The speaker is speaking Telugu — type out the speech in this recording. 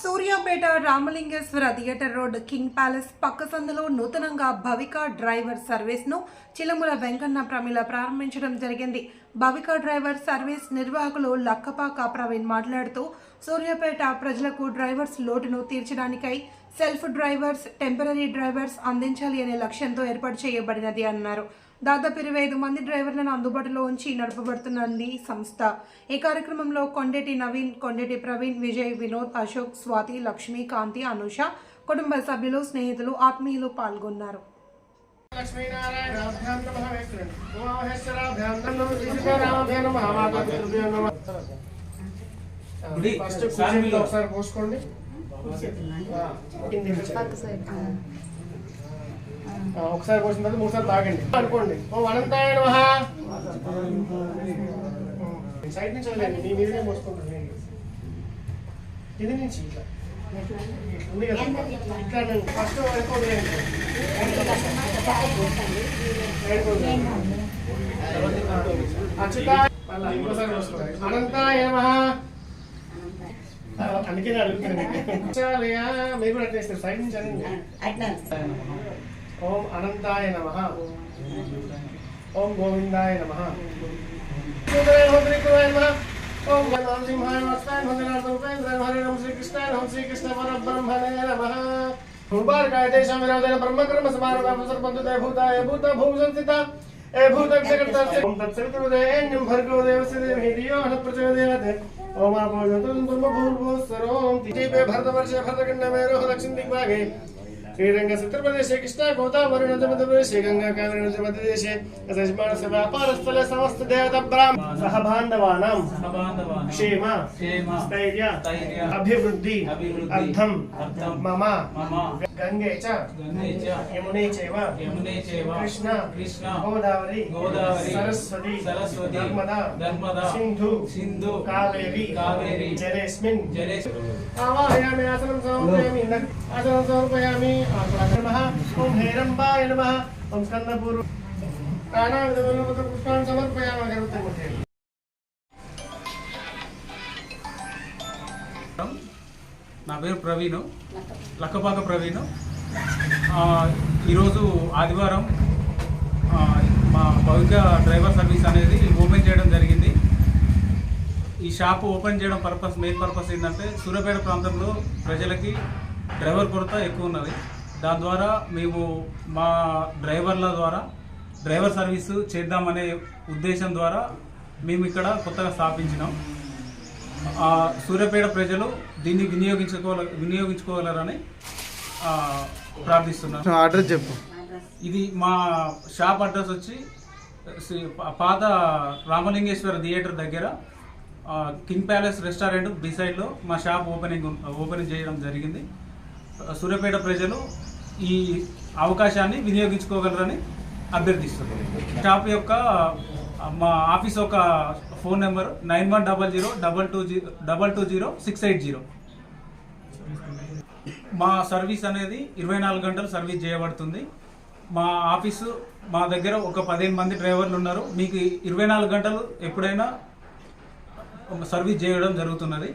Suryapet Ramalingeswara theatre road king palace పక్క సందులో నూతనంగా భవిక డ్రైవర్ సర్వీస్ను చిలముల వెంకన్న ప్రమిళ ప్రారంభించడం జరిగింది. భవిక డ్రైవర్ సర్వీస్ నిర్వాహకులు లక్కపాక ప్రవీణ్ మాట్లాడుతూ సూర్యాపేట ప్రజలకు డ్రైవర్స్ లోటును తీర్చడానికై సెల్ఫ్ డ్రైవర్స్, టెంపరరీ డ్రైవర్స్ అందించాలి అనే లక్ష్యంతో ఏర్పాటు చేయబడినది అన్నారు. దాదాపు 25 మంది డ్రైవర్లను అందుబాటులో ఉంచి నడపబడుతున్నది సంస్థ. ఈ కార్యక్రమంలో కొండేటి నవీన్, కొండేటి ప్రవీణ్, విజయ్, వినోద్, అశోక్, స్వాతి, లక్ష్మి, కాంతి, అనుష, కుటుంబ సభ్యులు, స్నేహితులు, ఆత్మీయులు పాల్గొన్నారు. ఒకసారి పోసిన తర్వాత 3 సార్లు తాగండి అనుకోండి. ఓం అనంతాయ నమః. సైడ్ నుంచి వదిలేండి, మీ మీదనే పోసుకుంటుంది. కింది నుంచి ఇట్లా ఉంది కదా, ఇట్లా ఫస్ట్ వదిలేండి. ఇంకోసారి పోసుకోండి. అనంతాయ నమః. అందుకే అడుగుతున్నాను, మీరు కూడా అట్లా సైడ్ నుంచి అనండి. ఓం అనంతాయ నమః. ఓం గోవిందాయ నమః. ఓం నరసింహాయ నమః. శ్రీకృష్ణ పరబ్రహ్మణే నమః. ముబారకాయ దేశం విరోధన బ్రహ్మకర్మ సమారభ సర్పంచుతే భూతాయ భూత భూమి సంస్థిత ఏ భూత విషకర్త ఓం తత్సవితుర్వరేణ్యం భర్గో దేవస్య ధీమహి ధియో నః ప్రచోదయాత్. ఓం ఆపోజంతుం బ్రహ్మభూర్భువస్సరోం దీపే భరతవర్షే భరతఖండే రోహ దక్షిణ దిగ్భాగే శ్రీరంగ చిత్రప్రదేశే కృష్ణ గోదావరి నది మధ్యప్రదేశే గంగా కావేరి నది మధ్యదేశే యజమానస్య వ్యాపారస్థలే సమస్త దేవత బ్రాహ్మణ సహ బాంధవానాం క్షేమ స్థైర్య అభివృద్ధి అర్థం మమ గంగే చ యమునే చైవ కృష్ణ గోదావరి సరస్వతి నర్మదా సింధు కావేరి జలేస్మిన్ ఆవాహయామి ఆసనం సమర్పయామి ఆసనం సమర్పయామి. ఓం హేరంబాయ నమః. ఓం స్కందపూర్వ పుష్పాన్ని సమర్పయామి. అగరబత్తి. నా పేరు ప్రవీణ్, లక్కపాక ప్రవీణ్. ఈరోజు ఆదివారం మా భవిక డ్రైవర్ సర్వీస్ అనేది ఓపెన్ చేయడం జరిగింది. ఈ షాప్ ఓపెన్ చేయడం మెయిన్ పర్పస్ ఏంటంటే సూర్యాపేట ప్రాంతంలో ప్రజలకి డ్రైవర్ కొరత ఎక్కువ ఉన్నది. దాని ద్వారా మేము మా డ్రైవర్ల ద్వారా డ్రైవర్ సర్వీసు చేద్దామనే ఉద్దేశం ద్వారా మేము ఇక్కడ కొత్తగా స్థాపించినాం. సూర్యాపేట ప్రజలు దీన్ని వినియోగించుకోగలరని ప్రార్థిస్తున్నాం. అడ్రస్ చెప్పు. ఇది మా షాప్ అడ్రస్ వచ్చి పాత రామలింగేశ్వర థియేటర్ దగ్గర కింగ్ ప్యాలెస్ రెస్టారెంట్ బిసైడ్లో మా షాప్ ఓపెనింగ్ చేయడం జరిగింది. సూర్యాపేట ప్రజలు ఈ అవకాశాన్ని వినియోగించుకోగలరని అభ్యర్థిస్తున్నారు. షాప్ యొక్క మా ఆఫీస్ యొక్క ఫోన్ నెంబర్ 9100220680. మా సర్వీస్ అనేది 24 గంటలు సర్వీస్ చేయబడుతుంది. మా ఆఫీసు మా దగ్గర ఒక 15 మంది డ్రైవర్లు ఉన్నారు. మీకు 24 గంటలు ఎప్పుడైనా సర్వీస్ చేయడం జరుగుతున్నది.